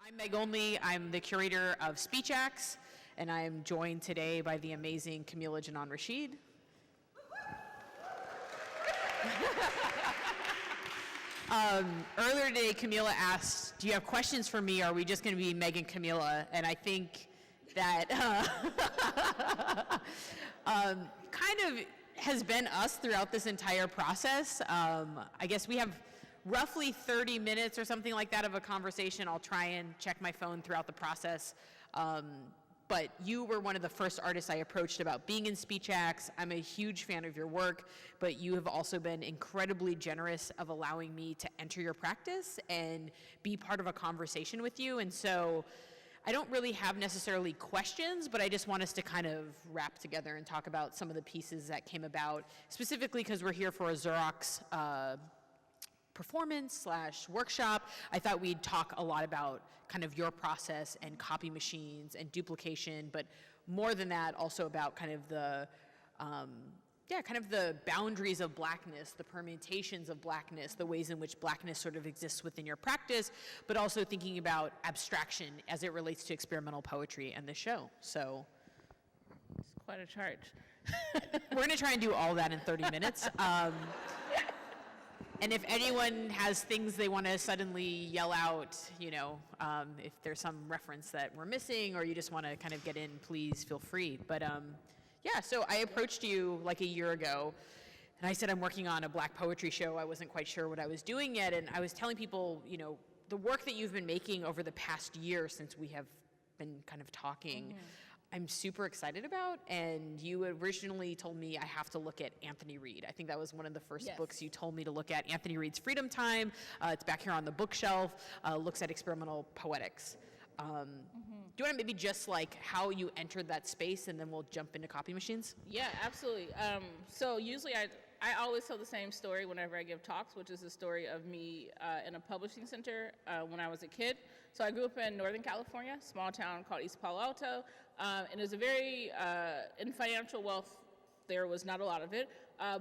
I'm Meg Onli. I'm the curator of SpeechX, and I am joined today by the amazing Kameelah Janan Rasheed. Earlier today, Kameelah asked, do you have questions for me, or are we just going to be Meg and Kameelah? And I think that kind of has been us throughout this entire process. I guess we have roughly 30 minutes or something like that of a conversation. I'll try and check my phone throughout the process. But you were one of the first artists I approached about being in SpeechX. I'm a huge fan of your work, but you have also been incredibly generous of allowing me to enter your practice and be part of a conversation with you. And so I don't really have necessarily questions, but I just want us to kind of wrap together and talk about some of the pieces that came about, specifically because we're here for a Xerox performance/workshop. I thought we'd talk a lot about kind of your process and copy machines and duplication, but more than that, also about kind of the boundaries of Blackness, the permutations of Blackness, the ways in which Blackness sort of exists within your practice, but also thinking about abstraction as it relates to experimental poetry and the show. So it's quite a charge. We're going to try and do all that in 30 minutes. And if anyone has things they want to suddenly yell out, if there's some reference that we're missing or you just want to kind of get in, please feel free. But so I approached you like a year ago, and I said I'm working on a Black poetry show. I wasn't quite sure what I was doing yet, and I was telling people, the work that you've been making over the past year since we have been kind of talking, I'm super excited about, and you originally told me I have to look at Anthony Reed. I think that was one of the first books you told me to look at, Anthony Reed's Freedom Time. It's back here on the bookshelf, looks at experimental poetics. Do you want to maybe just like how you entered that space, and then we'll jump into copy machines? Yeah, absolutely. So usually I always tell the same story whenever I give talks, which is the story of me in a publishing center when I was a kid. So I grew up in Northern California, small town called East Palo Alto, and it was a very, in financial wealth, there was not a lot of it,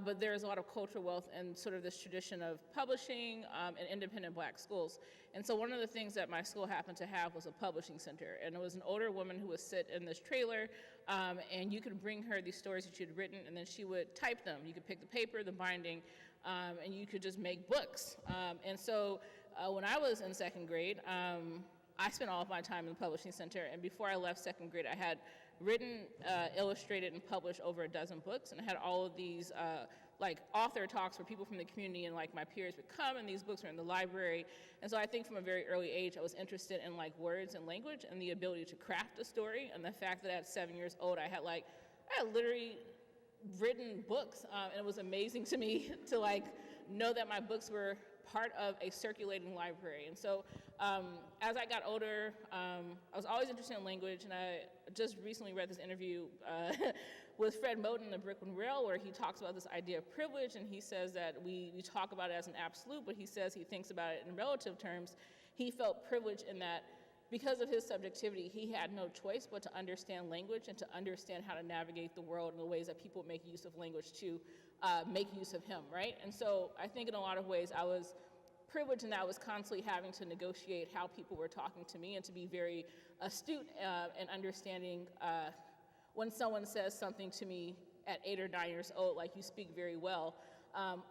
but there is a lot of cultural wealth and sort of this tradition of publishing and independent Black schools. And so one of the things that my school happened to have was a publishing center, and it was an older woman who would sit in this trailer, and you could bring her these stories that you'd written, and then she would type them. You could pick the paper, the binding, and you could just make books. And so when I was in second grade, I spent all of my time in the publishing center, and before I left second grade, I had written, illustrated, and published over a dozen books, and I had all of these author talks where people from the community and my peers would come, and these books were in the library. And so I think from a very early age, I was interested in words and language and the ability to craft a story, and the fact that at 7 years old, I had literally written books, and it was amazing to me to know that my books were part of a circulating library. And so as I got older, I was always interested in language, and I just recently read this interview with Fred Moten in the Brooklyn Rail, where he talks about this idea of privilege, and he says that we talk about it as an absolute, but he says he thinks about it in relative terms. He felt privileged in that because of his subjectivity, he had no choice but to understand language and to understand how to navigate the world in the ways that people make use of language to make use of him, right? And so I think in a lot of ways I was privileged in that I was constantly having to negotiate how people were talking to me and to be very astute in understanding when someone says something to me at 8 or 9 years old, like you speak very well,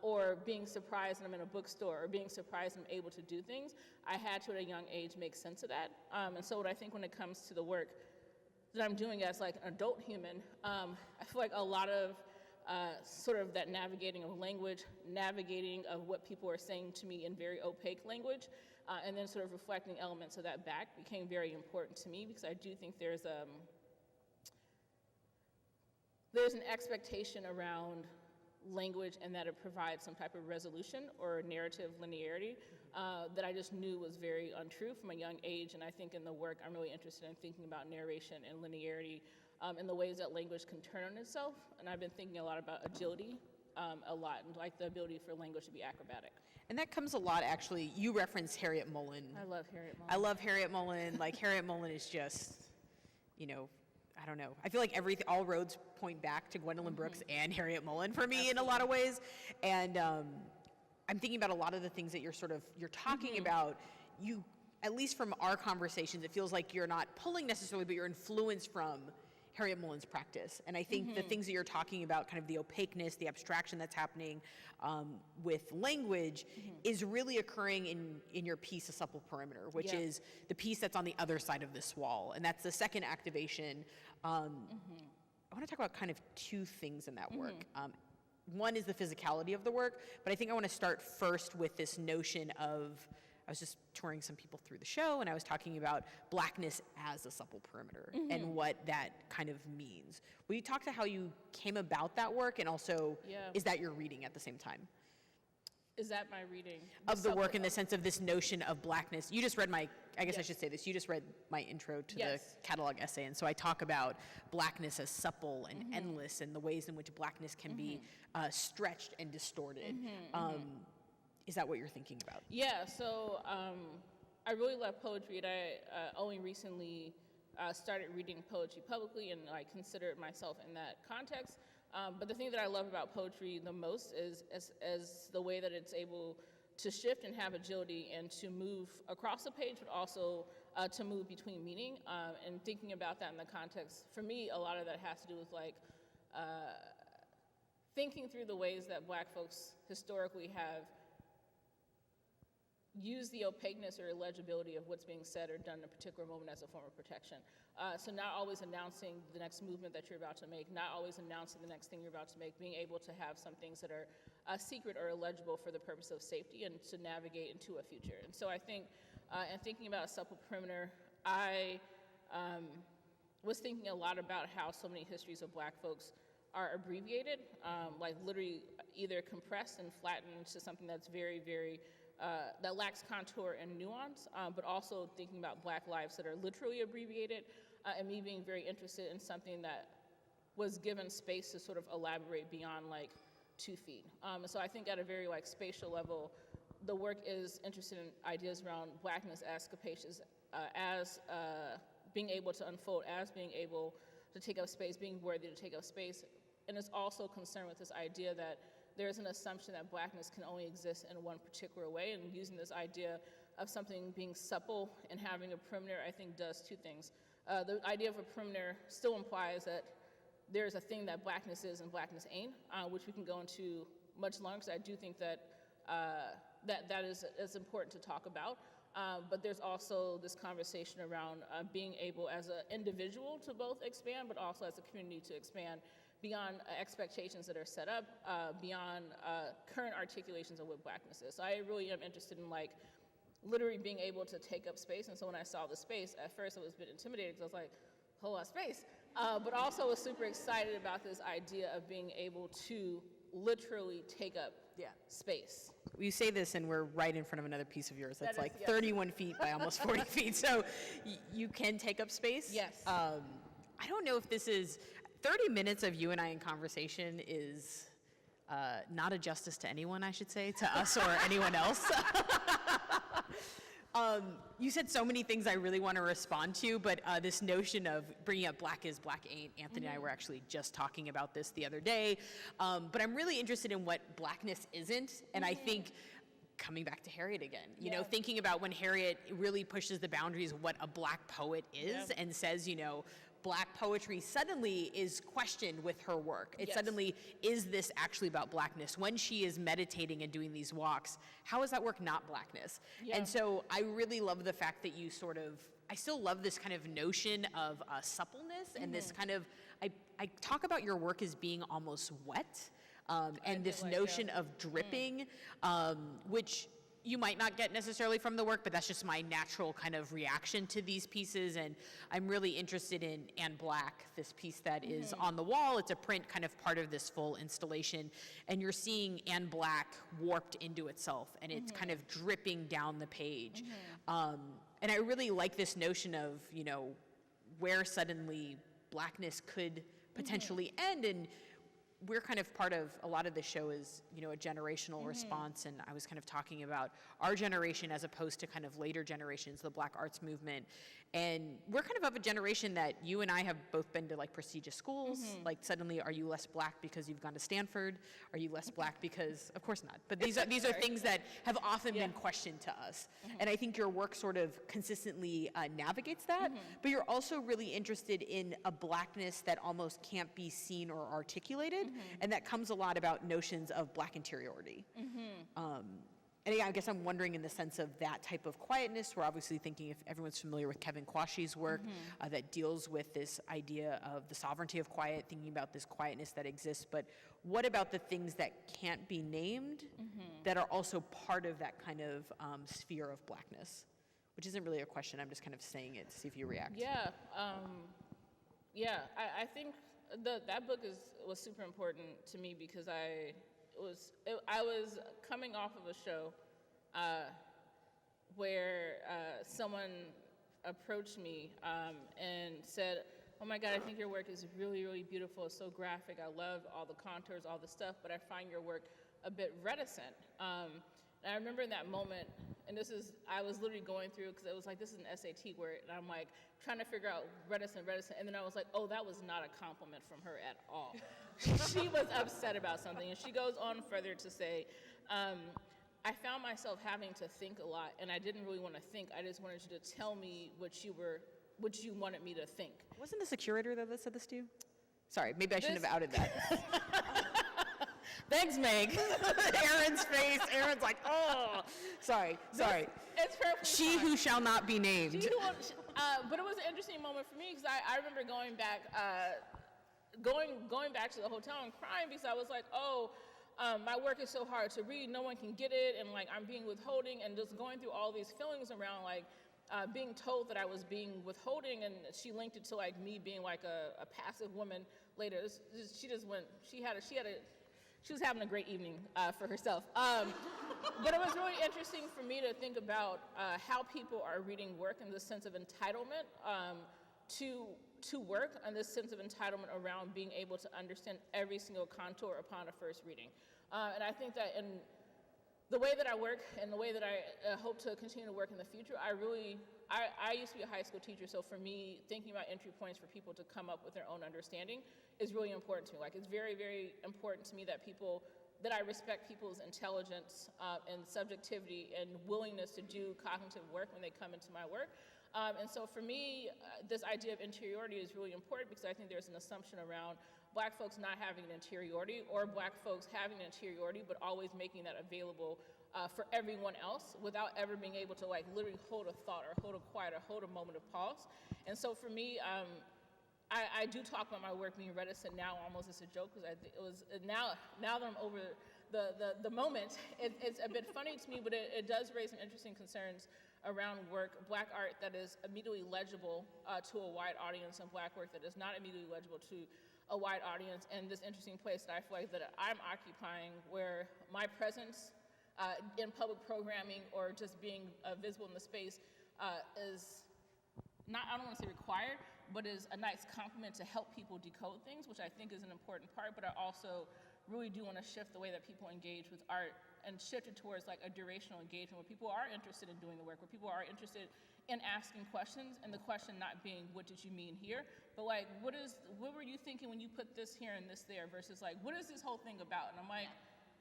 or being surprised when I'm in a bookstore, or being surprised I'm able to do things. I had to, at a young age, make sense of that. And so what I think when it comes to the work that I'm doing as an adult human, I feel like a lot of sort of that navigating of language, navigating of what people are saying to me in very opaque language, and then sort of reflecting elements of that back became very important to me, because I do think there's an expectation around language and that it provides some type of resolution or narrative linearity that I just knew was very untrue from a young age. And I think in the work, I'm really interested in thinking about narration and linearity and the ways that language can turn on itself. And I've been thinking a lot about agility and the ability for language to be acrobatic. And that comes a lot, actually. You referenced Harriet Mullen. I love Harriet Mullen. I love Harriet Mullen. Harriet Mullen is just, I don't know. I feel like all roads point back to Gwendolyn Brooks and Harriet Mullen for me in a lot of ways. And I'm thinking about a lot of the things that you're talking about. You at least from our conversations, it feels like you're not pulling necessarily, but you're influenced from Harriet Mullen's practice. And I think the things that you're talking about, kind of the opaqueness, the abstraction that's happening with language is really occurring in your piece, A Supple Perimeter, which is the piece that's on the other side of this wall. And that's the second activation. I want to talk about kind of two things in that work. One is the physicality of the work, but I think I want to start first with this notion of, I was just touring some people through the show, and I was talking about blackness as a supple perimeter and what that kind of means. Will you talk to how you came about that work, and also is that your reading at the same time? Is that my reading? Of the work in the sense of this notion of blackness. You just read my, I guess I should say this, you just read my intro to the catalog essay, and so I talk about blackness as supple and endless, and the ways in which blackness can be stretched and distorted. Is that what you're thinking about? Yeah, so I really love poetry, and I only recently started reading poetry publicly, and I consider myself in that context. But the thing that I love about poetry the most is as the way that it's able to shift and have agility and to move across the page, but also to move between meaning. And thinking about that in the context, for me, a lot of that has to do with like thinking through the ways that Black folks historically have use the opaqueness or illegibility of what's being said or done in a particular moment as a form of protection. So not always announcing the next movement that you're about to make, not always announcing the next thing you're about to make, being able to have some things that are secret or illegible for the purpose of safety and to navigate into a future. And so I think, in thinking about a supple perimeter, I was thinking a lot about how so many histories of Black folks are abbreviated, like literally either compressed and flattened to something that's very, very that lacks contour and nuance, but also thinking about Black lives that are literally abbreviated, and me being very interested in something that was given space to sort of elaborate beyond like 2 feet. And so I think at a very like spatial level, the work is interested in ideas around Blackness as capacious, as being able to unfold, as being able to take up space, being worthy to take up space, and it's also concerned with this idea that there's an assumption that Blackness can only exist in one particular way, and using this idea of something being supple and having a perimeter, I think does 2 things. The idea of a perimeter still implies that there's a thing that Blackness is and Blackness ain't, which we can go into much longer, because I do think that that is important to talk about. But there's also this conversation around being able as an individual to both expand, but also as a community to expand beyond expectations that are set up, beyond current articulations of what Blackness is. So I really am interested in like literally being able to take up space. And so when I saw the space, at first I was a bit intimidated because I was like, a whole lot of space. But also was super excited about this idea of being able to literally take up space. You say this and we're right in front of another piece of yours that's like 31 feet by almost 40 feet. So you can take up space? Yes. I don't know if this is, 30 minutes of you and I in conversation is not a justice to anyone, I should say, to us or anyone else. You said so many things I really want to respond to, but this notion of bringing up Black is, Black ain't, Anthony and I were actually just talking about this the other day, but I'm really interested in what Blackness isn't, and I think coming back to Harriet again, you know, thinking about when Harriet really pushes the boundaries of what a Black poet is and says, you know, Black poetry suddenly is questioned with her work. It suddenly, is this actually about Blackness? When she is meditating and doing these walks, how is that work not Blackness? And so I really love the fact that you sort of, I still love this kind of notion of suppleness and this kind of, I talk about your work as being almost wet, and this notion of dripping, which you might not get necessarily from the work, but that's just my natural kind of reaction to these pieces. And I'm really interested in Anne Black, this piece that is on the wall. It's a print kind of part of this full installation. And you're seeing Anne Black warped into itself, and it's kind of dripping down the page. And I really like this notion of, you know, where suddenly Blackness could potentially end. And we're kind of part of, a lot of the show is, you know, a generational response, and I was kind of talking about our generation as opposed to kind of later generations, the Black arts movement. And we're kind of a generation that you and I have both been to like prestigious schools. Like suddenly, are you less Black because you've gone to Stanford? Are you less Black because, of course not, but these are things that have often been questioned to us. And I think your work sort of consistently navigates that, but you're also really interested in a Blackness that almost can't be seen or articulated, and that comes a lot about notions of Black interiority. And yeah, I guess I'm wondering in the sense of that type of quietness, we're obviously thinking, if everyone's familiar with Kevin Quashie's work, that deals with this idea of the sovereignty of quiet, thinking about this quietness that exists, but what about the things that can't be named that are also part of that kind of sphere of Blackness? Which isn't really a question, I'm just kind of saying it to see if you react. Yeah, I think that book was super important to me because I was coming off of a show where someone approached me and said, "Oh my God, I think your work is really, really beautiful. It's so graphic. I love all the contours, all the stuff, but I find your work a bit reticent." And I remember in that moment, and I was literally going through, because it was like, this is an SAT word, and I'm like trying to figure out reticent, and then I was like, oh, that was not a compliment from her at all. She was upset about something, and she goes on further to say, I found myself having to think a lot, and I didn't really want to think. I just wanted you to tell me what you wanted me to think. Wasn't this a curator that said this to you? Sorry, maybe I shouldn't have outed that. Thanks, Meg. Aaron's face. Aaron's like, oh. Sorry. It's perfectly She fine. who shall not be named. But it was an interesting moment for me because I remember going back to the hotel and crying because I was like, my work is so hard to read. No one can get it, and like I'm being withholding, and just going through all these feelings around like being told that I was being withholding, and she linked it to like me being like a passive woman later. She was having a great evening for herself. But it was really interesting for me to think about how people are reading work in the sense of entitlement to work, and this sense of entitlement around being able to understand every single contour upon a first reading. And I think that in the way that I work and the way that I hope to continue to work in the future, I used to be a high school teacher, so for me, thinking about entry points for people to come up with their own understanding is really important to me. Like, it's very, very important to me that I respect people's intelligence and subjectivity and willingness to do cognitive work when they come into my work. And so for me, this idea of interiority is really important because I think there's an assumption around Black folks not having an interiority, or Black folks having an interiority but always making that available for everyone else without ever being able to like literally hold a thought or hold a quiet or hold a moment of pause. And so for me, I do talk about my work being reticent now almost as a joke, because it was now that I'm over the moment, it's a bit funny to me, but it does raise some interesting concerns around Black art that is immediately legible to a wide audience, and Black work that is not immediately legible to a wide audience, and this interesting place that I feel like that I'm occupying, where my presence in public programming or just being visible in the space is not, I don't want to say required, but is a nice compliment to help people decode things, which I think is an important part, but I also really do want to shift the way that people engage with art and shift it towards like a durational engagement where people are interested in doing the work, where people are interested in asking questions, and the question not being, what did you mean here? But like, what were you thinking when you put this here and this there, versus like, what is this whole thing about? And I'm like,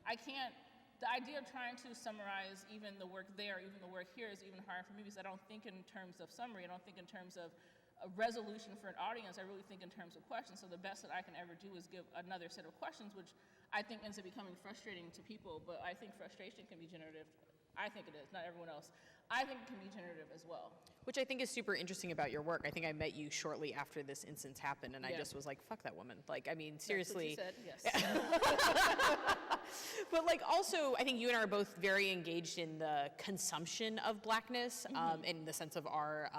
the idea of trying to summarize even the work there, even the work here is even hard for me because I don't think in terms of summary, I don't think in terms of a resolution for an audience, I really think in terms of questions. So the best that I can ever do is give another set of questions, which I think ends up becoming frustrating to people, but I think frustration can be generative. I think it is, not everyone else. I think it can be generative as well. Which I think is super interesting about your work. I think I met you shortly after this instance happened, and I just was like, fuck that woman. Like, I mean, seriously. That's what you said, yes. But like, also, I think you and I are both very engaged in the consumption of Blackness, in the sense of our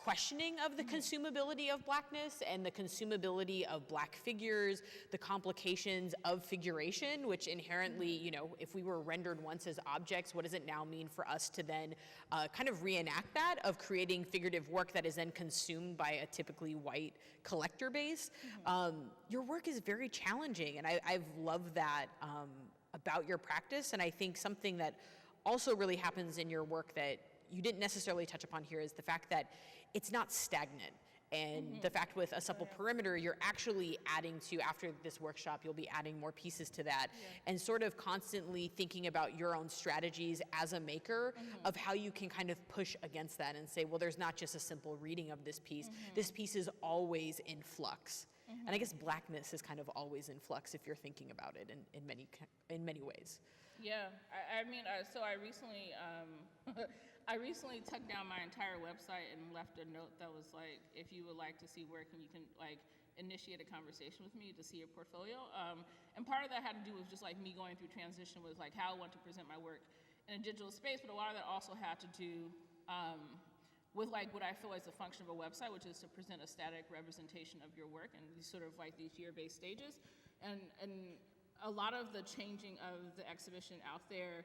questioning of the consumability of Blackness and the consumability of Black figures, the complications of figuration, which inherently, you know, if we were rendered once as objects, what does it now mean for us to then kind of reenact that of creating figurative work that is then consumed by a typically white collector base? Your work is very challenging, and I've loved that about your practice, and I think something that also really happens in your work that you didn't necessarily touch upon here is the fact that it's not stagnant. And the fact with a Supple Perimeter, you're actually adding to, after this workshop, you'll be adding more pieces to that, and sort of constantly thinking about your own strategies as a maker of how you can kind of push against that and say, well, there's not just a simple reading of this piece. This piece is always in flux. And I guess Blackness is kind of always in flux if you're thinking about it in many ways. Yeah, I mean, so I recently, I recently took down my entire website and left a note that was like, if you would like to see work and you can like initiate a conversation with me to see your portfolio. And part of that had to do with just like me going through transition with like how I want to present my work in a digital space, but a lot of that also had to do with like what I feel is the function of a website, which is to present a static representation of your work and these sort of like these year-based stages. And a lot of the changing of the exhibition out there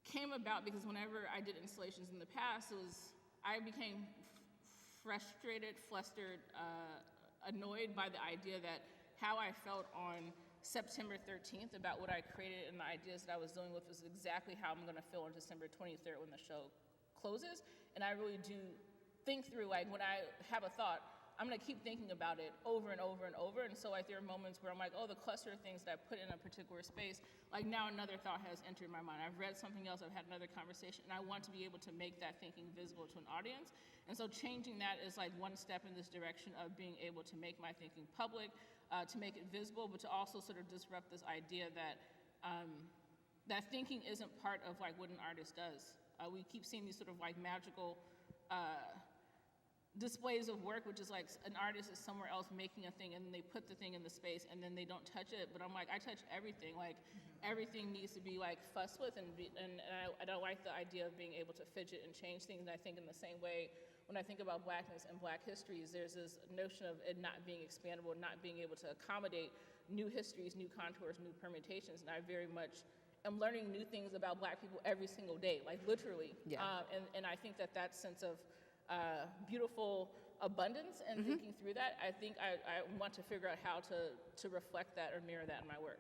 came about because whenever I did installations in the past, I became frustrated, flustered, annoyed by the idea that how I felt on September 13th about what I created and the ideas that I was dealing with was exactly how I'm gonna feel on December 23rd when the show closes. And I really do think through, like when I have a thought, I'm gonna keep thinking about it over and over and over. And so like there are moments where I'm like, oh, the cluster of things that I put in a particular space, like now another thought has entered my mind. I've read something else, I've had another conversation, and I want to be able to make that thinking visible to an audience. And so changing that is like one step in this direction of being able to make my thinking public, to make it visible, but to also sort of disrupt this idea that that thinking isn't part of like what an artist does. We keep seeing these sort of like magical displays of work, which is like an artist is somewhere else making a thing and then they put the thing in the space and then they don't touch it. But I'm like, I touch everything. Like everything needs to be like fussed with, and I don't like the idea of being able to fidget and change things. And I think in the same way, when I think about Blackness and Black histories, there's this notion of it not being expandable, not being able to accommodate new histories, new contours, new permutations. And I very much am learning new things about Black people every single day, like literally. Yeah. And I think that sense of beautiful abundance and thinking through that, I think I want to figure out how to reflect that or mirror that in my work.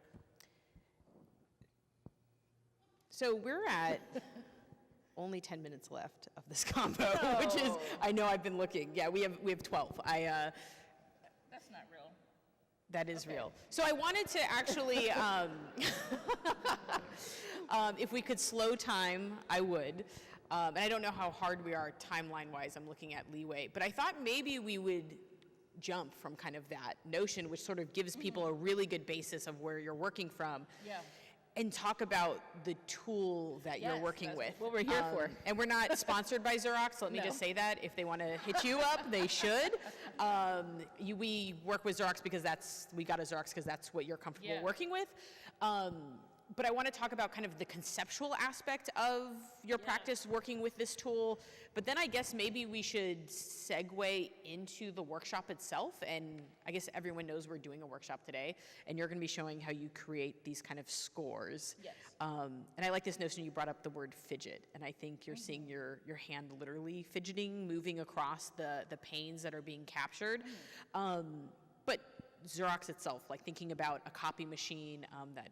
So we're at only 10 minutes left of this combo, which is, I know I've been looking. Yeah, we have 12. That's not real. That is real. So I wanted to actually, if we could slow time, I would. And I don't know how hard we are timeline-wise. I'm looking at Leeway. But I thought maybe we would jump from kind of that notion, which sort of gives people a really good basis of where you're working from. Yeah. And talk about the tool that you're working with. What we're here for. And we're not sponsored by Xerox, so let me just say that. If they want to hit you up, they should. We work with Xerox because we got a Xerox because that's what you're comfortable working with. But I want to talk about kind of the conceptual aspect of your practice working with this tool. But then I guess maybe we should segue into the workshop itself. And I guess everyone knows we're doing a workshop today. And you're going to be showing how you create these kind of scores. Yes. And I like this notion you brought up the word fidget. And I think you're seeing your hand literally fidgeting, moving across the panes that are being captured. But Xerox itself, like thinking about a copy machine that,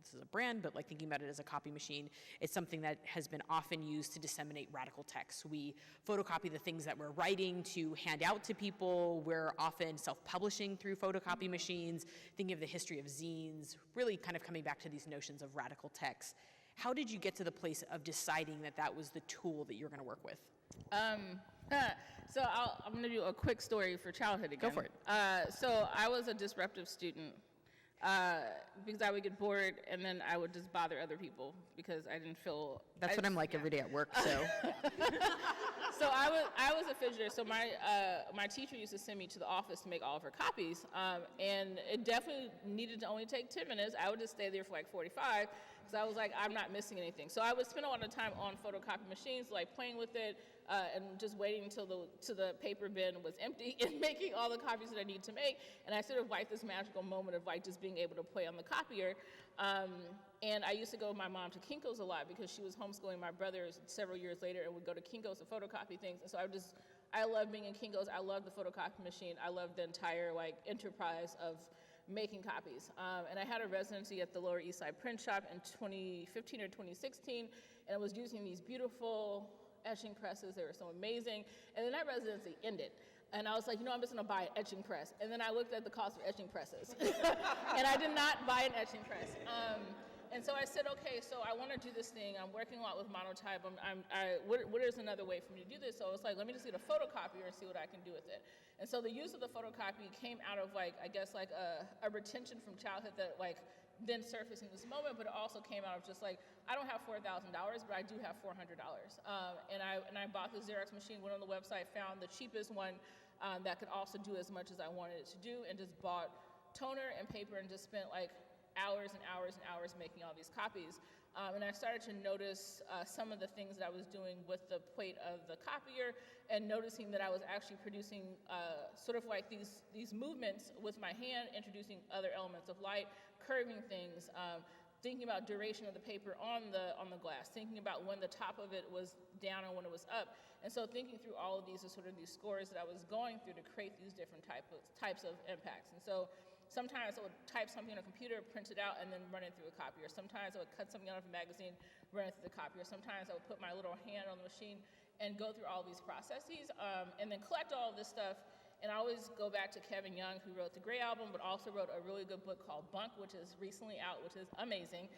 this is a brand, but like thinking about it as a copy machine, it's something that has been often used to disseminate radical text. We photocopy the things that we're writing to hand out to people. We're often self-publishing through photocopy machines, thinking of the history of zines, really kind of coming back to these notions of radical text. How did you get to the place of deciding that was the tool that you're going to work with? So I'm going to do a quick story for childhood again. Go for it. So I was a disruptive student. Because I would get bored and then I would just bother other people because I didn't feel. That's what I'm like every day at work. So. So I was a fidgeter. So my teacher used to send me to the office to make all of her copies, and it definitely needed to only take 10 minutes. I would just stay there for like 45 because I was like, I'm not missing anything. So I would spend a lot of time on photocopy machines, like playing with it, and just waiting until the paper bin was empty and making all the copies that I need to make. And I sort of like this magical moment of like just being able to play on the copier. And I used to go with my mom to Kinko's a lot because she was homeschooling my brothers several years later and would go to Kinko's to photocopy things. And so I love being in Kinko's. I love the photocopy machine. I love the entire like enterprise of making copies. And I had a residency at the Lower East Side print shop in 2015 or 2016, and I was using these beautiful etching presses. They were so amazing. And then that residency ended. And I was like, I'm just gonna buy an etching press. And then I looked at the cost of etching presses. And I did not buy an etching press. And so I said, okay, so I want to do this thing. I'm working a lot with monotype. What is another way for me to do this? So I was like, let me just get a photocopier and see what I can do with it. And so the use of the photocopy came out of like, I guess like a retention from childhood that like then surfaced in this moment, but it also came out of just like, I don't have $4,000, but I do have $400. And I bought the Xerox machine, went on the website, found the cheapest one that could also do as much as I wanted it to do, and just bought toner and paper and just spent like hours and hours and hours making all these copies. And I started to notice some of the things that I was doing with the plate of the copier, and noticing that I was actually producing sort of like these movements with my hand, introducing other elements of light, curving things, thinking about duration of the paper on the glass, thinking about when the top of it was down and when it was up. And so thinking through all of these as sort of these scores that I was going through to create these different types of impacts. And so sometimes I would type something on a computer, print it out, and then run it through a copier. Sometimes I would cut something out of a magazine, run it through the copier. Sometimes I would put my little hand on the machine and go through all these processes, and then collect all of this stuff. And I always go back to Kevin Young, who wrote the Gray album, but also wrote a really good book called Bunk, which is recently out, which is amazing.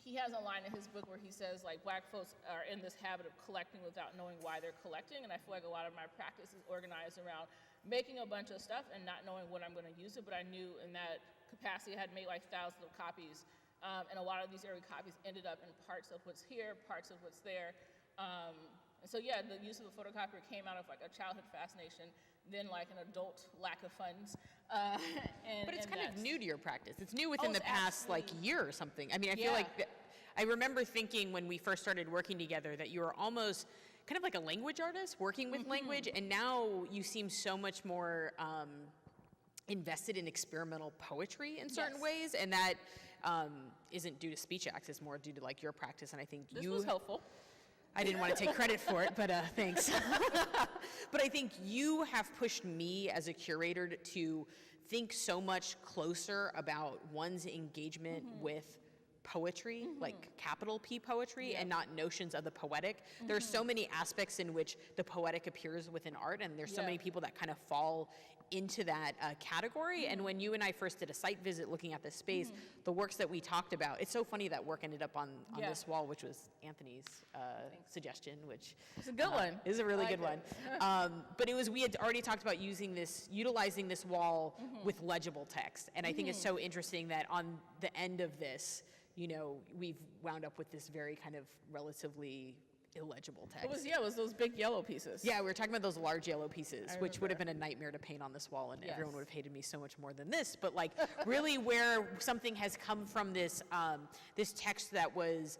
He has a line in his book where he says, like, Black folks are in this habit of collecting without knowing why they're collecting, and I feel like a lot of my practice is organized around making a bunch of stuff and not knowing when I'm going to use it, but I knew in that capacity I had made like thousands of copies, and a lot of these early copies ended up in parts of what's here, parts of what's there. And so yeah, the use of the photocopier came out of like a childhood fascination, then like an adult lack of funds. But it's kind of new to your practice. It's new within the past like year or something. I mean, I feel like I remember thinking when we first started working together that you were almost kind of like a language artist working with language, and now you seem so much more invested in experimental poetry in certain ways, and that isn't due to speech acts, it's more due to like your practice, and I think this was helpful. I didn't want to take credit for it, but thanks. But I think you have pushed me as a curator to think so much closer about one's engagement with poetry, like capital P poetry, and not notions of the poetic. There are so many aspects in which the poetic appears within art, and there's so many people that kind of fall into that category. And when you and I first did a site visit looking at this space, the works that we talked about, it's so funny that work ended up on this wall, which was Anthony's suggestion, which it's a good one. Is a really good one. But it was, we had already talked about utilizing this wall with legible text. And I think it's so interesting that on the end of this, we've wound up with this very kind of relatively illegible text. It was those big yellow pieces. Yeah, we were talking about those large yellow pieces, which would have been a nightmare to paint on this wall, and everyone would have hated me so much more than this. But like, really, where something has come from this this text that was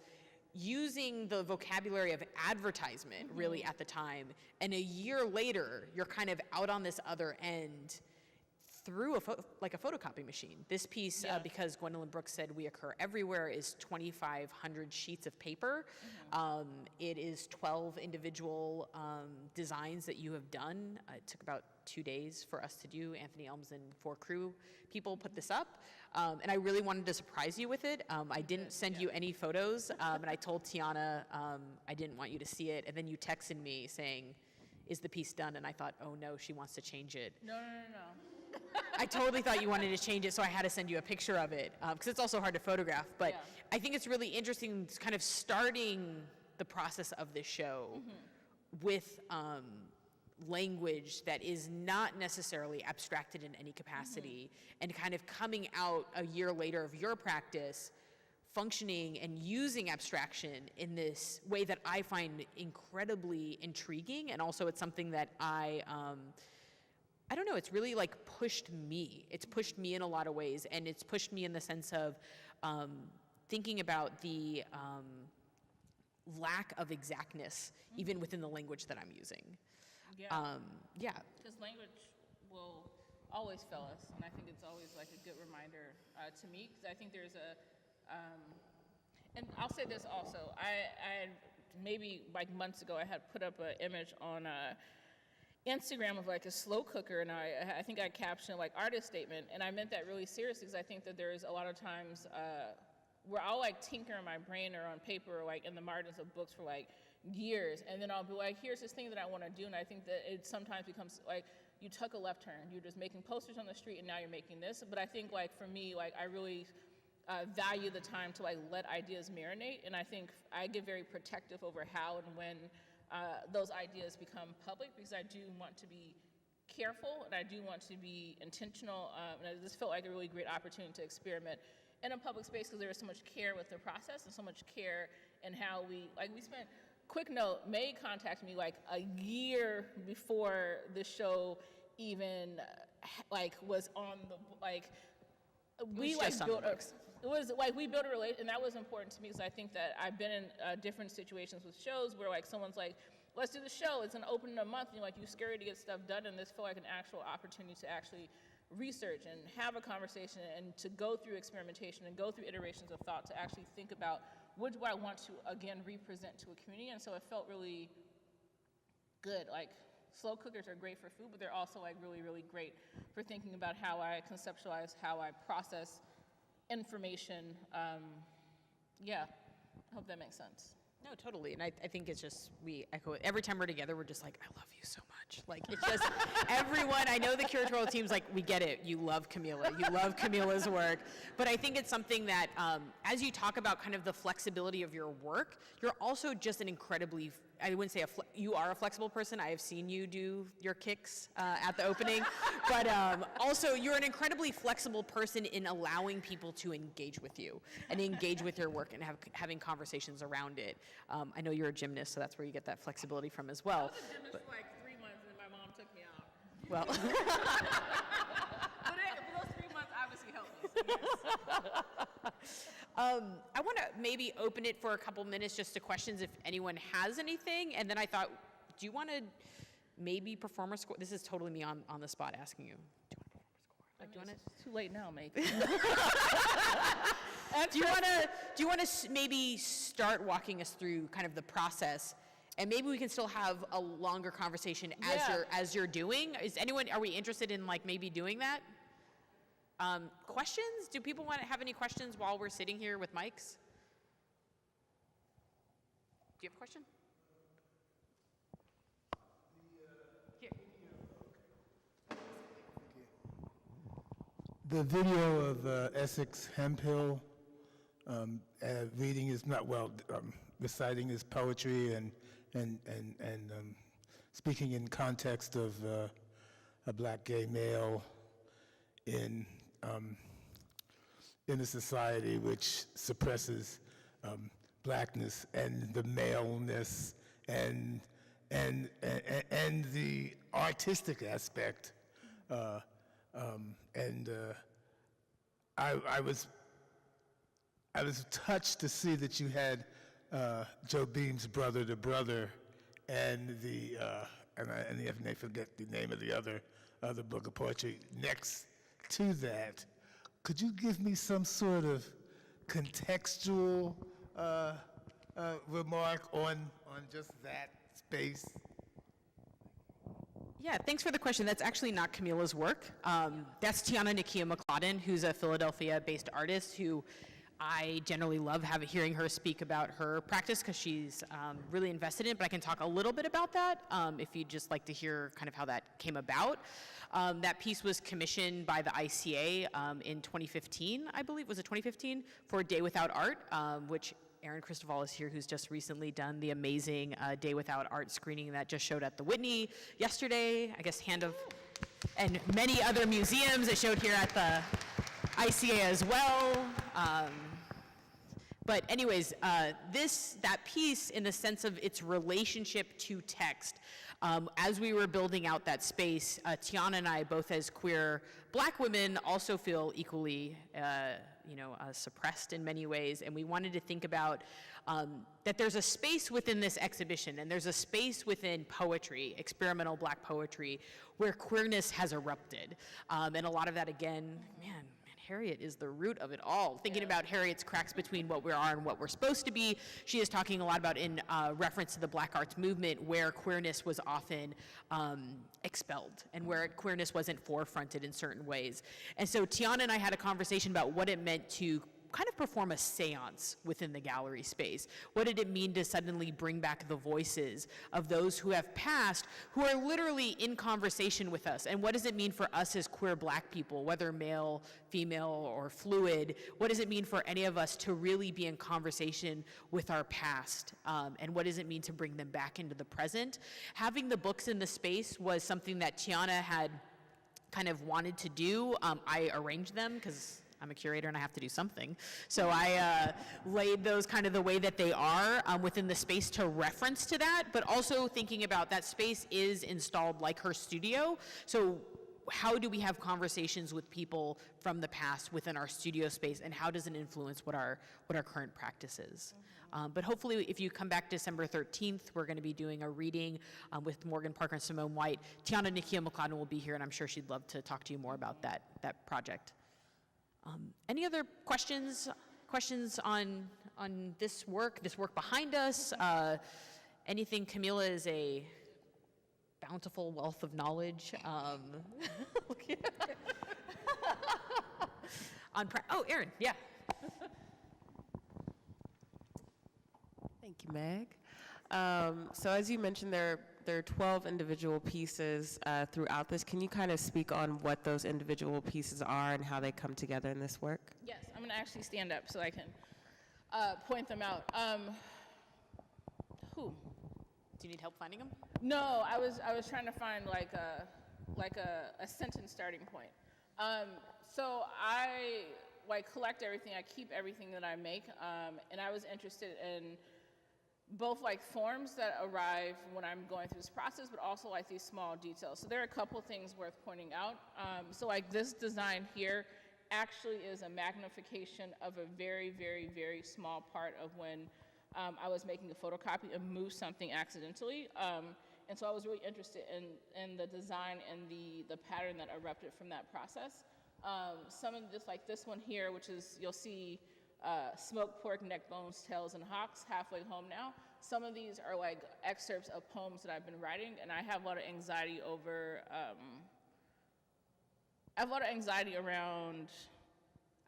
using the vocabulary of advertisement really at the time, and a year later, you're kind of out on this other end through a photocopy machine. This piece, because Gwendolyn Brooks said we occur everywhere, is 2,500 sheets of paper. It is 12 individual designs that you have done. It took about 2 days for us to do. Anthony Elms and 4 crew people put this up. And I really wanted to surprise you with it. I didn't send you any photos, and I told Tiana I didn't want you to see it. And then you texted me saying, is the piece done? And I thought, oh no, she wants to change it. No. I totally thought you wanted to change it, so I had to send you a picture of it, because it's also hard to photograph. But I think it's really interesting kind of starting the process of this show with language that is not necessarily abstracted in any capacity, and kind of coming out a year later of your practice functioning and using abstraction in this way that I find incredibly intriguing. And also it's something that I don't know, it's really like pushed me. It's pushed me in a lot of ways, and it's pushed me in the sense of thinking about the lack of exactness, even within the language that I'm using. Yeah. Yeah. Because language will always fail us, and I think it's always like a good reminder to me, because I think there's and I'll say this also, I maybe like months ago, I had put up an image on Instagram of like a slow cooker, and I think I captioned like artist statement, and I meant that really seriously, because I think that there's a lot of times where I'll like tinker in my brain or on paper or like in the margins of books for like years, and then I'll be like, here's this thing that I want to do, and I think that it sometimes becomes like you took a left turn, you're just making posters on the street, and now you're making this. But I think like for me, like I really value the time to like let ideas marinate, and I think I get very protective over how and when those ideas become public, because I do want to be careful and I do want to be intentional, and this felt like a really great opportunity to experiment in a public space, because there was so much care with the process and so much care in how we spent. Quick note, Meg contacted me like a year before the show even like was on the like we like built it was like we built a relation, and that was important to me, because I think that I've been in different situations with shows where like someone's like, let's do the show, it's gonna open in a month, and you're like, you're scared to get stuff done, and this felt like an actual opportunity to actually research and have a conversation and to go through experimentation and go through iterations of thought to actually think about what do I want to again represent to a community. And so it felt really good. Like slow cookers are great for food, but they're also like really, really great for thinking about how I conceptualize, how I process information. Yeah, I hope that makes sense. No, totally. And I think it's just, we echo it. Every time we're together, we're just like, I love you so much. Like, it's just, everyone, I know the curatorial team's like, we get it. You love Kameelah. You love Kameelah's work. But I think it's something that, as you talk about kind of the flexibility of your work, you're also just an incredibly, I wouldn't say you are a flexible person. I have seen you do your kicks at the opening. But also, you're an incredibly flexible person in allowing people to engage with you and engage with your work and having conversations around it. I know you're a gymnast, so that's where you get that flexibility from as well. I was a gymnast for like 3 months, and then my mom took me out. Well, but those 3 months obviously helped me. So yes. I want to maybe open it for a couple minutes just to questions if anyone has anything. And then I thought, do you want to maybe perform a score? This is totally me on the spot asking you. Do you want to perform a score? Like, do you want to? It's too late now, Meg. Do you want to maybe start walking us through kind of the process, and maybe we can still have a longer conversation as you're doing? Are we interested in like maybe doing that? Questions? Do people want to have any questions while we're sitting here with mics? Do you have a question? Here. The video of Essex Hemphill reading his reciting his poetry and speaking in context of a black gay male in a society which suppresses blackness and the maleness and the artistic aspect. I was touched to see that you had Joe Beam's Brother to Brother and I forget the name of the other book of poetry next to that. Could you give me some sort of contextual remark on just that space? Yeah, thanks for the question. That's actually not Kameelah's work. That's Gianna who's a Philadelphia-based artist who I generally love hearing her speak about her practice because she's really invested in it, but I can talk a little bit about that if you'd just like to hear kind of how that came about. That piece was commissioned by the ICA in 2015, I believe. Was it 2015? For a Day Without Art, which Aaron Cristoval is here, who's just recently done the amazing Day Without Art screening that just showed at the Whitney yesterday. I guess and many other museums. It showed here at the ICA as well. But anyways, that piece, in the sense of its relationship to text, As we were building out that space, Gianna and I, both as queer Black women, also feel equally suppressed in many ways, and we wanted to think about that there's a space within this exhibition, and there's a space within poetry, experimental Black poetry, where queerness has erupted. And a lot of that, again, Harriet is the root of it all. Thinking about Harriet's cracks between what we are and what we're supposed to be, she is talking a lot about in reference to the Black arts movement, where queerness was often expelled and where queerness wasn't forefronted in certain ways. And so Tiana and I had a conversation about what it meant to kind of perform a seance within the gallery space. What did it mean to suddenly bring back the voices of those who have passed, who are literally in conversation with us? And what does it mean for us as queer Black people, whether male, female, or fluid? What does it mean for any of us to really be in conversation with our past? And what does it mean to bring them back into the present? Having the books in the space was something that Tiana had kind of wanted to do. I arranged them because I'm a curator and I have to do something. So I laid those kind of the way that they are within the space to reference to that, but also thinking about that space is installed like her studio. So how do we have conversations with people from the past within our studio space, and how does it influence what our current practice is? But hopefully, if you come back December 13th, we're going to be doing a reading with Morgan Parker and Simone White. Tiana Nickimja will be here, and I'm sure she'd love to talk to you more about that project. Any other questions on this work behind us? Anything? Kameelah is a bountiful wealth of knowledge. Erin, yeah. Thank you, Meg. So as you mentioned, there are 12 individual pieces throughout this. Can you kind of speak on what those individual pieces are and how they come together in this work? Yes, I'm going to actually stand up so I can point them out. Who? Do you need help finding them? No, I was trying to find like a sentence starting point. So I collect everything. I keep everything that I make, and I was interested in both like forms that arrive when I'm going through this process, but also like these small details. So there are a couple things worth pointing out. So like this design here actually is a magnification of a very, very, very small part of when I was making a photocopy and moved something accidentally. And so I was really interested in the design and the pattern that erupted from that process. Some of just like this one here, which is, you'll see smoked pork, neck bones, tails, and hocks, halfway home now. Some of these are like excerpts of poems that I've been writing, and I have a lot of anxiety over, around,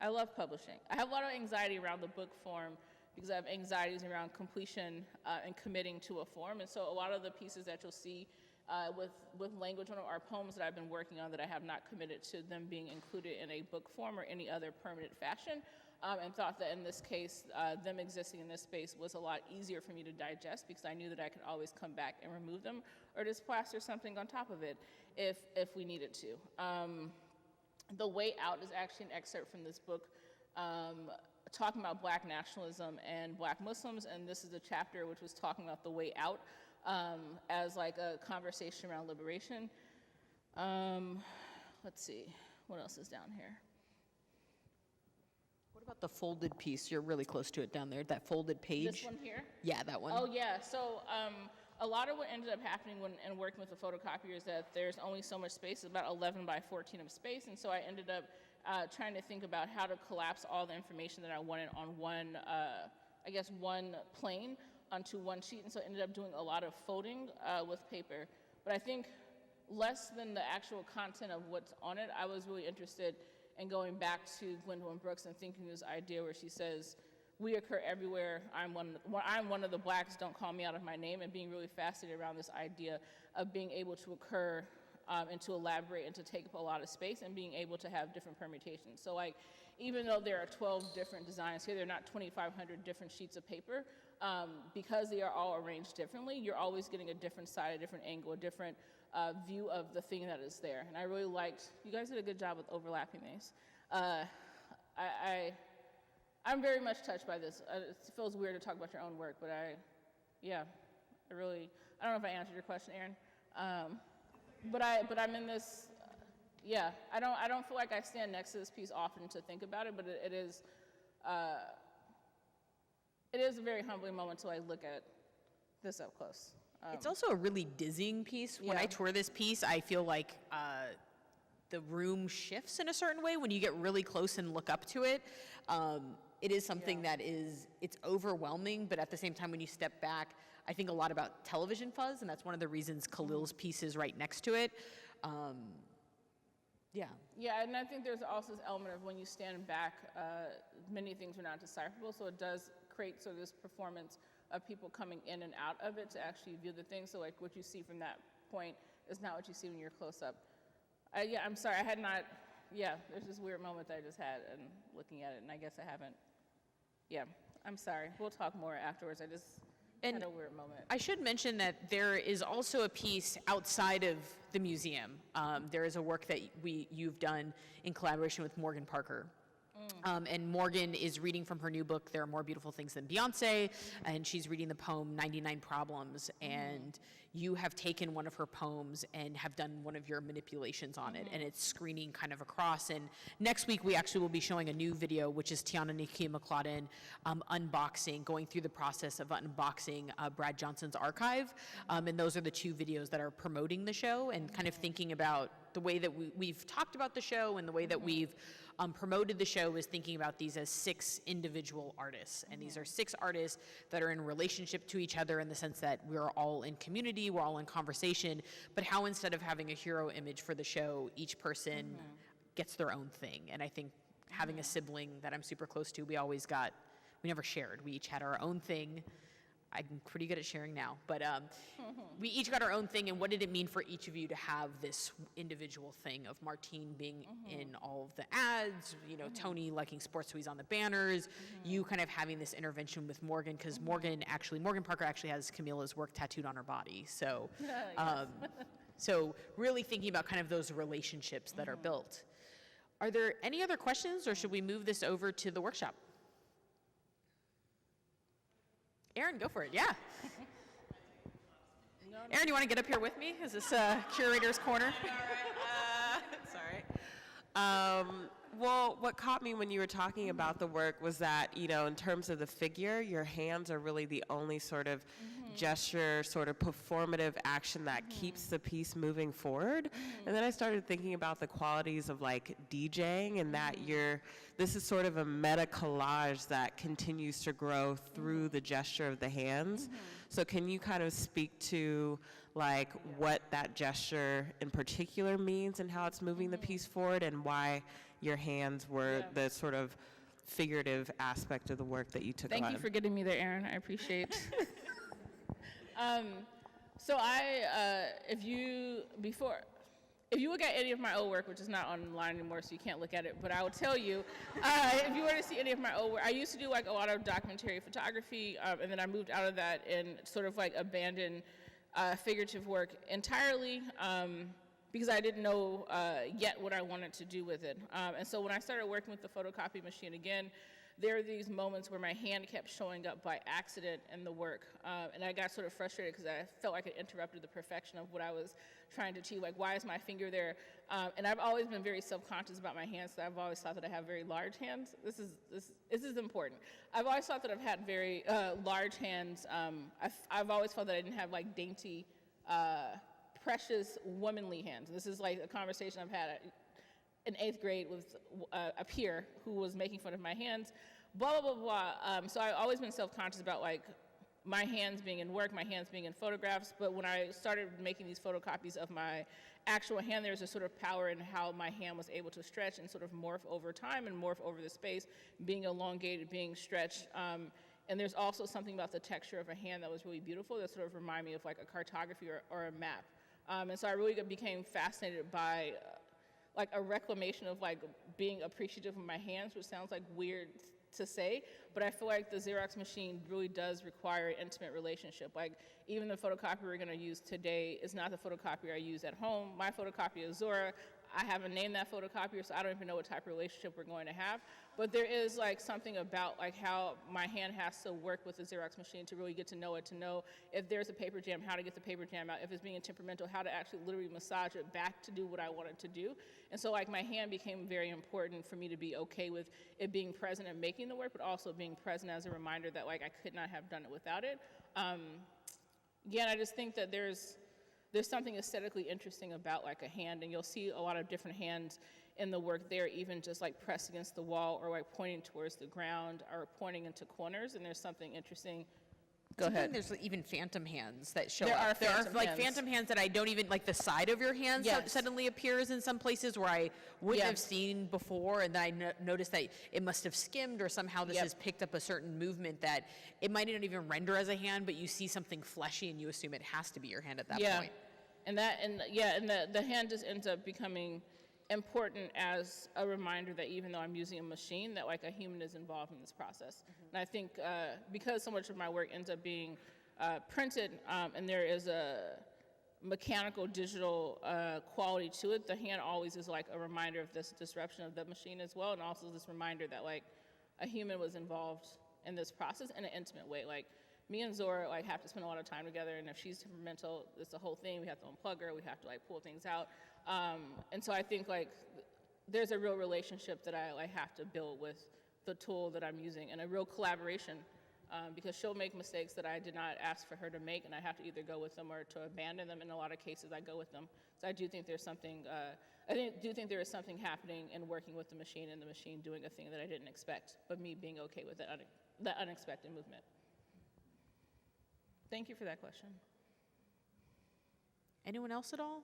I love publishing. I have a lot of anxiety around the book form because I have anxieties around completion and committing to a form. And so a lot of the pieces that you'll see with language on are poems that I've been working on that I have not committed to them being included in a book form or any other permanent fashion. And thought that in this case, them existing in this space was a lot easier for me to digest because I knew that I could always come back and remove them or just plaster something on top of it if we needed to. The Way Out is actually an excerpt from this book talking about Black nationalism and Black Muslims, and this is a chapter which was talking about the way out as like a conversation around liberation. Let's see, what else is down here? What about the folded piece? You're really close to it down there, that folded page. This one here? Yeah, that one. Oh yeah, so a lot of what ended up happening when working with the photocopier is that there's only so much space, about 11 by 14 of space, and so I ended up trying to think about how to collapse all the information that I wanted on one plane onto one sheet, and so I ended up doing a lot of folding with paper. But I think less than the actual content of what's on it, I was really interested in going back to Gwendolyn Brooks and thinking this idea where she says, we occur everywhere, I'm one of the Blacks, don't call me out of my name, and being really fascinated around this idea of being able to occur and to elaborate and to take up a lot of space and being able to have different permutations. So like, even though there are 12 different designs here, they're not 2,500 different sheets of paper, because they are all arranged differently, you're always getting a different side, a different angle, a different view of the thing that is there. And I really liked, you guys did a good job with overlapping these. I'm very much touched by this. It feels weird to talk about your own work, but I don't know if I answered your question, Aaron. But I'm in this, yeah, I don't feel like I stand next to this piece often to think about it, but it is a very humbling moment to like look at this up close. It's also a really dizzying piece. When I Yeah. tour this piece, I feel like the room shifts in a certain way when you get really close and look up to it. It is something that it's overwhelming, but at the same time, when you step back, I think a lot about television fuzz, and that's one of the reasons Khalil's piece is right next to it. Yeah. Yeah, and I think there's also this element of when you stand back, many things are not decipherable, so it does create sort of this performance of people coming in and out of it to actually view the thing. So like what you see from that point is not what you see when you're close up. Yeah, I'm sorry, there's this weird moment that I just had and looking at it, and I guess I haven't, I'm sorry. We'll talk more afterwards. I just had a weird moment. I should mention that there is also a piece outside of the museum. There is a work that you've done in collaboration with Morgan Parker. And Morgan is reading from her new book, There Are More Beautiful Things Than Beyonce, and she's reading the poem 99 Problems, and you have taken one of her poems and have done one of your manipulations on it, and it's screening kind of across. And next week, we actually will be showing a new video, which is Tiana Nickimja unboxing, going through the process of unboxing Brad Johnson's archive, and those are the two videos that are promoting the show and kind of thinking about the way that we've talked about the show and the way that we've promoted the show is thinking about these as 6 individual artists. And these are 6 artists that are in relationship to each other in the sense that we're all in community, we're all in conversation, but how instead of having a hero image for the show, each person gets their own thing. And I think having a sibling that I'm super close to, we never shared. We each had our own thing. I'm pretty good at sharing now, but we each got our own thing, and what did it mean for each of you to have this individual thing of Martine being in all of the ads, Tony liking sports, so he's on the banners, you kind of having this intervention with Morgan, because Morgan Parker actually has Kameelah's work tattooed on her body, so, so really thinking about kind of those relationships that are built. Are there any other questions, or should we move this over to the workshop? Aaron, go for it, yeah. Aaron, you want to get up here with me? Is this Curator's Corner? Sorry. Well, what caught me when you were talking about the work was that, in terms of the figure, your hands are really the only sort of gesture, sort of performative action that keeps the piece moving forward. And then I started thinking about the qualities of like DJing and that this is sort of a meta collage that continues to grow through the gesture of the hands. So can you kind of speak to like what that gesture in particular means and how it's moving the piece forward and why your hands were the sort of figurative aspect of the work that you took on? Thank you for getting me there, Aaron. I appreciate. So if you look at any of my old work, which is not online anymore, so you can't look at it, but I will tell you, if you were to see any of my old work, I used to do like a lot of documentary photography, and then I moved out of that and sort of like abandoned figurative work entirely because I didn't know yet what I wanted to do with it. And so when I started working with the photocopy machine again, there are these moments where my hand kept showing up by accident in the work. And I got sort of frustrated because I felt like it interrupted the perfection of what I was trying to achieve. Like, why is my finger there? And I've always been very self-conscious about my hands, so I've always thought that I have very large hands. This is important. I've always thought that I've had very large hands. I've always felt that I didn't have like dainty, precious, womanly hands. This is like a conversation I've had in 8th grade with a peer who was making fun of my hands, blah, blah, blah, blah. So I've always been self-conscious about like my hands being in work, my hands being in photographs, but when I started making these photocopies of my actual hand, there's a sort of power in how my hand was able to stretch and sort of morph over time and morph over the space, being elongated, being stretched. And there's also something about the texture of a hand that was really beautiful that sort of reminded me of like a cartography or a map. And so I really became fascinated by like a reclamation of like being appreciative of my hands, which sounds like weird to say, but I feel like the Xerox machine really does require an intimate relationship. Like even the photocopier we're gonna use today is not the photocopier I use at home. My photocopier is Zora. I haven't named that photocopier, so I don't even know what type of relationship we're going to have. But there is like something about like how my hand has to work with the Xerox machine to really get to know it, to know if there's a paper jam, how to get the paper jam out, if it's being temperamental, how to actually literally massage it back to do what I wanted to do. And so like my hand became very important for me to be okay with it being present and making the work, but also being present as a reminder that like I could not have done it without it. Again, I just think that there's something aesthetically interesting about like a hand, and you'll see a lot of different hands in the work there, even just like pressed against the wall or like pointing towards the ground or pointing into corners, and there's something interesting. Go ahead. There's even phantom hands that show There up. are phantom like hands. phantom hands that I don't even, like the side of your hand Yes. suddenly appears in some places where I wouldn't Yeah. have seen before, and then I noticed that it must have skimmed or somehow this Yep. has picked up a certain movement that it might not even render as a hand, but you see something fleshy and you assume it has to be your hand at that point. And the hand just ends up becoming important as a reminder that even though I'm using a machine, that like a human is involved in this process. And I think because so much of my work ends up being printed, and there is a mechanical digital quality to it, the hand always is like a reminder of this disruption of the machine as well, and also this reminder that like a human was involved in this process in an intimate way. Like me and Zora like have to spend a lot of time together, and if she's temperamental, it's the whole thing. We have to unplug her. We have to like pull things out, and so I think like there's a real relationship that I like have to build with the tool that I'm using, and a real collaboration, because she'll make mistakes that I did not ask for her to make, and I have to either go with them or to abandon them. In a lot of cases, I go with them. So I do think there's something. Do think there is something happening in working with the machine, and the machine doing a thing that I didn't expect, but me being okay with that unexpected movement. Thank you for that question. Anyone else at all?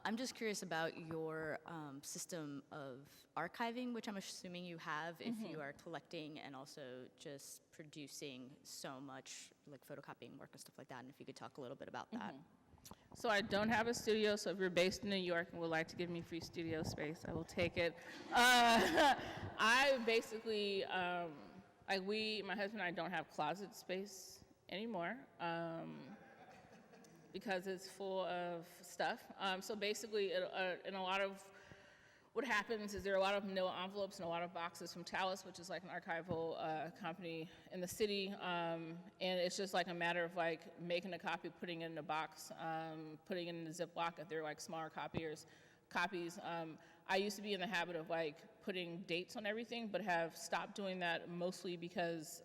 I'm just curious about your system of archiving, which I'm assuming you have if you are collecting and also just producing so much, like photocopying work and stuff like that, and if you could talk a little bit about that. So I don't have a studio, so if you're based in New York and would like to give me free studio space, I will take it. I basically, my husband and I don't have closet space anymore. Because it's full of stuff. So basically, in a lot of what happens is there are a lot of manila envelopes and a lot of boxes from Talus, which is like an archival company in the city. And it's just like a matter of like making a copy, putting it in a box, putting it in a Ziploc if they're like smaller copies. I used to be in the habit of like putting dates on everything, but have stopped doing that mostly because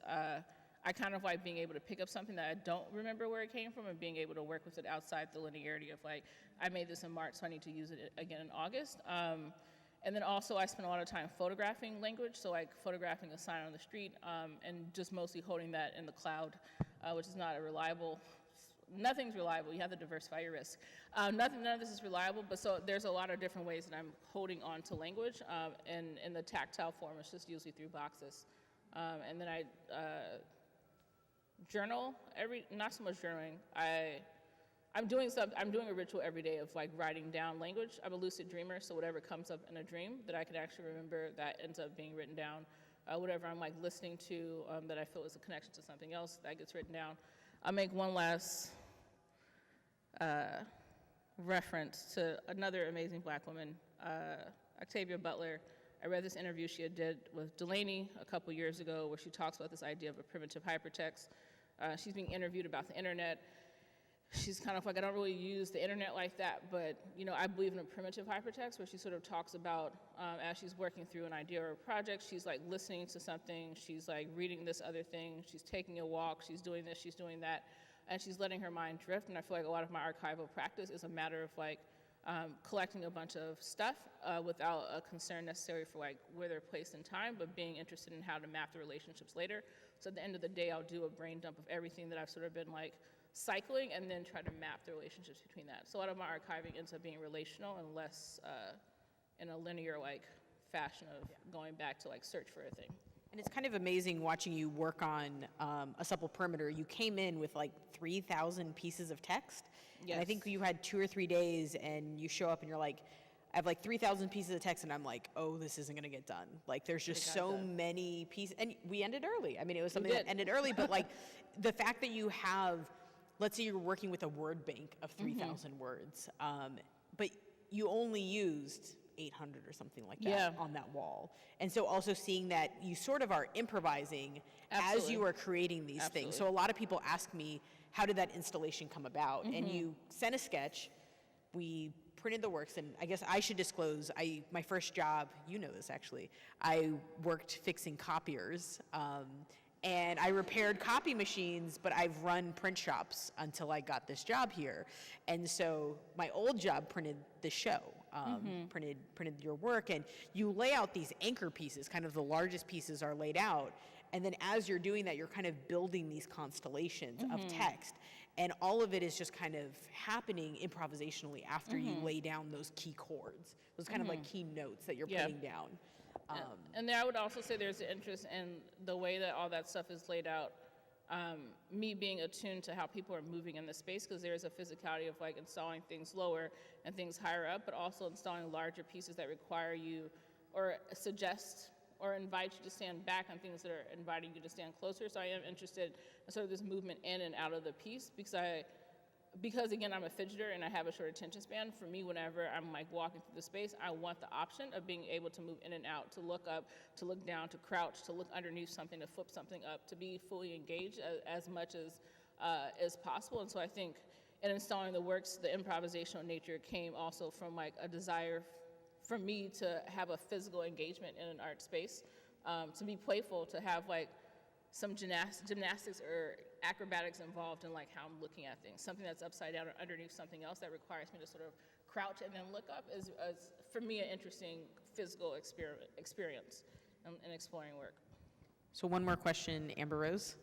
I kind of like being able to pick up something that I don't remember where it came from and being able to work with it outside the linearity of like, I made this in March, so I need to use it again in August. And then also I spend a lot of time photographing language, so like photographing a sign on the street and just mostly holding that in the cloud, which is not a reliable, nothing's reliable. You have to diversify your risk. None of this is reliable, but so there's a lot of different ways that I'm holding on to language, and in the tactile form, it's just usually through boxes. And then I journal not so much journaling. I'm doing a ritual every day of like writing down language. I'm a lucid dreamer, so whatever comes up in a dream that I can actually remember, that ends up being written down. Whatever I'm like listening to that I feel is a connection to something else, that gets written down. I'll make one last reference to another amazing Black woman, Octavia Butler. I read this interview she did with Delaney a couple years ago where she talks about this idea of a primitive hypertext. She's being interviewed about the internet. She's kind of like, I don't really use the internet like that, but I believe in a primitive hypertext, where she sort of talks about, as she's working through an idea or a project, she's like listening to something, she's like reading this other thing, she's taking a walk, she's doing this, she's doing that, and she's letting her mind drift. And I feel like a lot of my archival practice is a matter of like collecting a bunch of stuff without a concern necessarily for like where they're placed in time, but being interested in how to map the relationships later. So at the end of the day, I'll do a brain dump of everything that I've sort of been like cycling, and then try to map the relationships between that. So a lot of my archiving ends up being relational and less in a linear like fashion of going back to like search for a thing. And it's kind of amazing watching you work on a Supple Perimeter. You came in with like 3,000 pieces of text. Yes. And I think you had 2 or 3 days, and you show up and you're like, I have like 3,000 pieces of text and I'm like, oh, this isn't gonna get done. Like there's just so many pieces, and we ended early. I mean, it was something that ended early, but like the fact that you have, let's say you're working with a word bank of 3,000 words, but you only used 800 or something like that on that wall. And so also seeing that you sort of are improvising as you are creating these things. So a lot of people ask me, how did that installation come about? And you sent a sketch, we printed the works, and I guess I should disclose, my first job, you know this actually, I worked fixing copiers, and I repaired copy machines, but I've run print shops until I got this job here. And so my old job printed the show, printed your work, and you lay out these anchor pieces, kind of the largest pieces are laid out, and then as you're doing that, you're kind of building these constellations of text, and all of it is just kind of happening improvisationally after you lay down those key chords, those kind of like key notes that you're putting down. And there I would also say there's an interest in the way that all that stuff is laid out, me being attuned to how people are moving in the space, because there is a physicality of like installing things lower and things higher up, but also installing larger pieces that require you or suggest or invite you to stand back on things that are inviting you to stand closer. So I am interested in sort of this movement in and out of the piece, because again, I'm a fidgeter and I have a short attention span. For me, whenever I'm like walking through the space, I want the option of being able to move in and out, to look up, to look down, to crouch, to look underneath something, to flip something up, to be fully engaged as much as possible. And so I think in installing the works, the improvisational nature came also from like a desire for me to have a physical engagement in an art space, to be playful, to have like some gymnastics or acrobatics involved in like how I'm looking at things. Something that's upside down or underneath something else that requires me to sort of crouch and then look up is for me, an interesting physical experience in exploring work. So one more question, Amber Rose.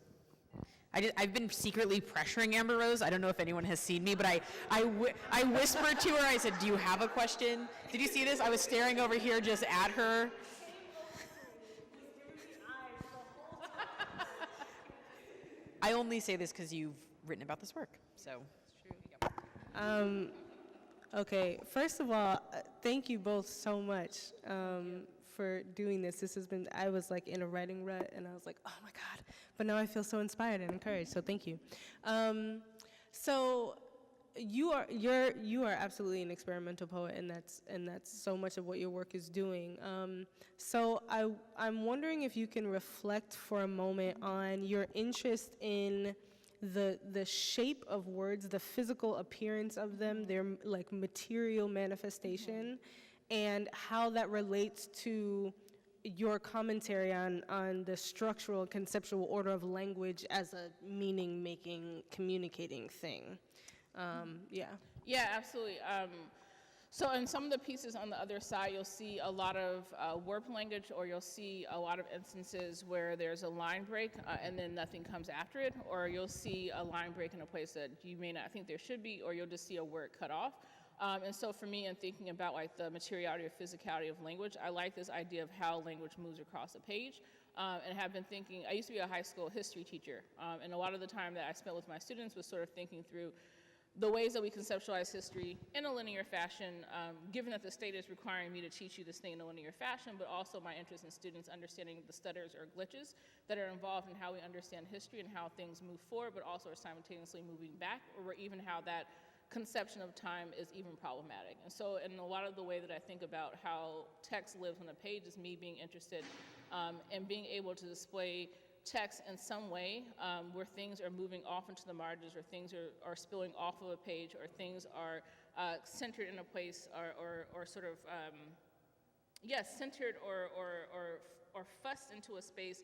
I've been secretly pressuring Amber Rose. I don't know if anyone has seen me, but I whispered to her, I said, do you have a question? Did you see this? I was staring over here just at her. I only say this because you've written about this work, so. It's true. Okay, first of all, thank you both so much for doing this. I was like in a writing rut, and I was like, oh my God, but now I feel so inspired and encouraged, so thank you. So you are absolutely an experimental poet, and that's so much of what your work is doing. So I'm wondering if you can reflect for a moment on your interest in the shape of words, the physical appearance of them, their like material manifestation, and how that relates to your commentary on the structural and conceptual order of language as a meaning-making, communicating thing. Yeah, absolutely. So in some of the pieces on the other side, you'll see a lot of warp language, or you'll see a lot of instances where there's a line break and then nothing comes after it, or you'll see a line break in a place that you may not think there should be, or you'll just see a word cut off. And so for me, in thinking about like the materiality or physicality of language, I like this idea of how language moves across a page. And have been thinking, I used to be a high school history teacher, and a lot of the time that I spent with my students was sort of thinking through the ways that we conceptualize history in a linear fashion, given that the state is requiring me to teach you this thing in a linear fashion, but also my interest in students understanding the stutters or glitches that are involved in how we understand history and how things move forward, but also are simultaneously moving back, or even how that conception of time is even problematic. And so in a lot of the way that I think about how text lives on a page is me being interested in being able to display text in some way where things are moving off into the margins, or things are spilling off of a page, or things are centered in a place, or sort of, centered or fussed into a space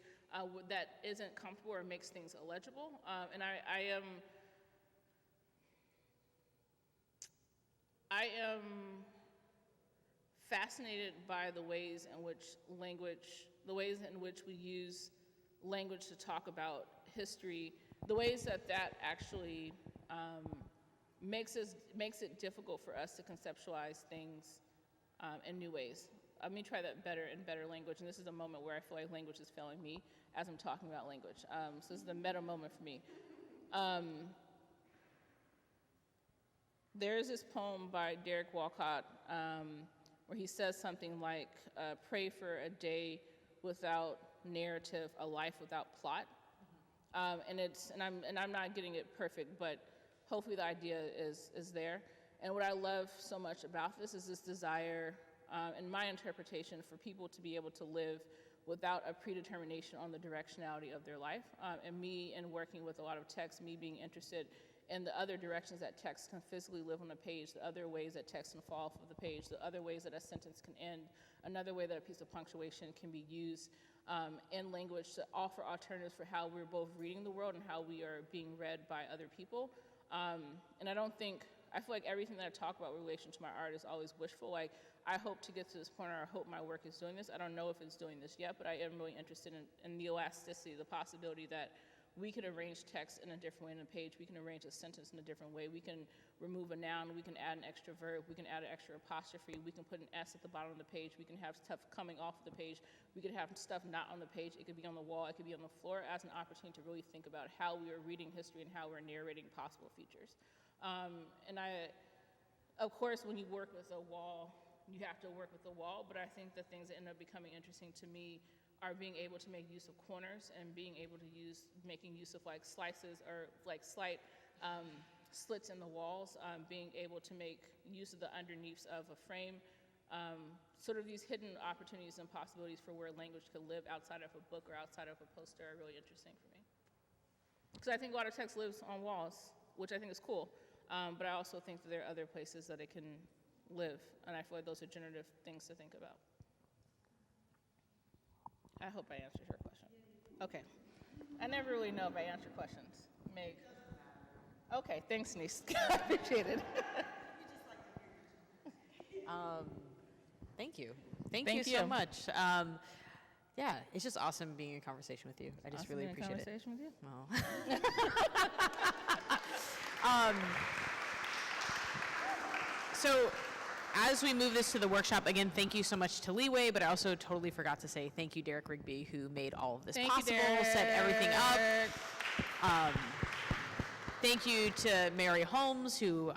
that isn't comfortable or makes things illegible. And I am fascinated by the ways in which we use language to talk about history, the ways that actually makes it difficult for us to conceptualize things in new ways. Let me try that in better language, and this is a moment where I feel like language is failing me as I'm talking about language. So this is a meta moment for me. There is this poem by Derek Walcott where he says something like, pray for a day without narrative, a life without plot. And I'm not getting it perfect, but hopefully the idea is there. And what I love so much about this is this desire, in my interpretation, for people to be able to live without a predetermination on the directionality of their life. And me, in working with a lot of text, me being interested in the other directions that text can physically live on a page, the other ways that text can fall off of the page, the other ways that a sentence can end, another way that a piece of punctuation can be used in language to offer alternatives for how we're both reading the world and how we are being read by other people. And I feel like everything that I talk about in relation to my art is always wishful. Like, I hope to get to this point, or I hope my work is doing this. I don't know if it's doing this yet, but I am really interested in the elasticity, the possibility that we can arrange text in a different way on a page. We can arrange a sentence in a different way. We can remove a noun. We can add an extra verb. We can add an extra apostrophe. We can put an S at the bottom of the page. We can have stuff coming off the page. We could have stuff not on the page. It could be on the wall. It could be on the floor, as an opportunity to really think about how we are reading history and how we're narrating possible features. Of course, when you work with a wall, you have to work with the wall, but I think the things that end up becoming interesting to me are being able to make use of corners and being able to making use of like slices or like slight slits in the walls, being able to make use of the underneaths of a frame, sort of these hidden opportunities and possibilities for where language could live outside of a book or outside of a poster are really interesting for me. Because I think a lot of text lives on walls, which I think is cool, but I also think that there are other places that it can live, and I feel like those are generative things to think about. I hope I answered your question. Okay. I never really know if I answer questions. Meg. Okay, thanks, niece. I appreciate it. Thank you. Thank you so much. Yeah, it's just awesome being in conversation with you. I just really appreciate it. Conversation with you? Well. So as we move this to the workshop, again, thank you so much to Leeway, but I also totally forgot to say thank you, Derek Rigby, who made all of this possible, set everything up. Thank you to Mary Holmes, who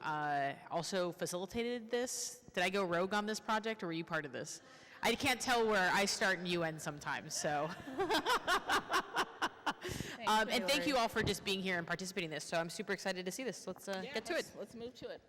also facilitated this. Did I go rogue on this project, or were you part of this? I can't tell where I start and you end sometimes, so. And thank you all for just being here and participating in this. So I'm super excited to see this. Let's get to it. Let's move to it.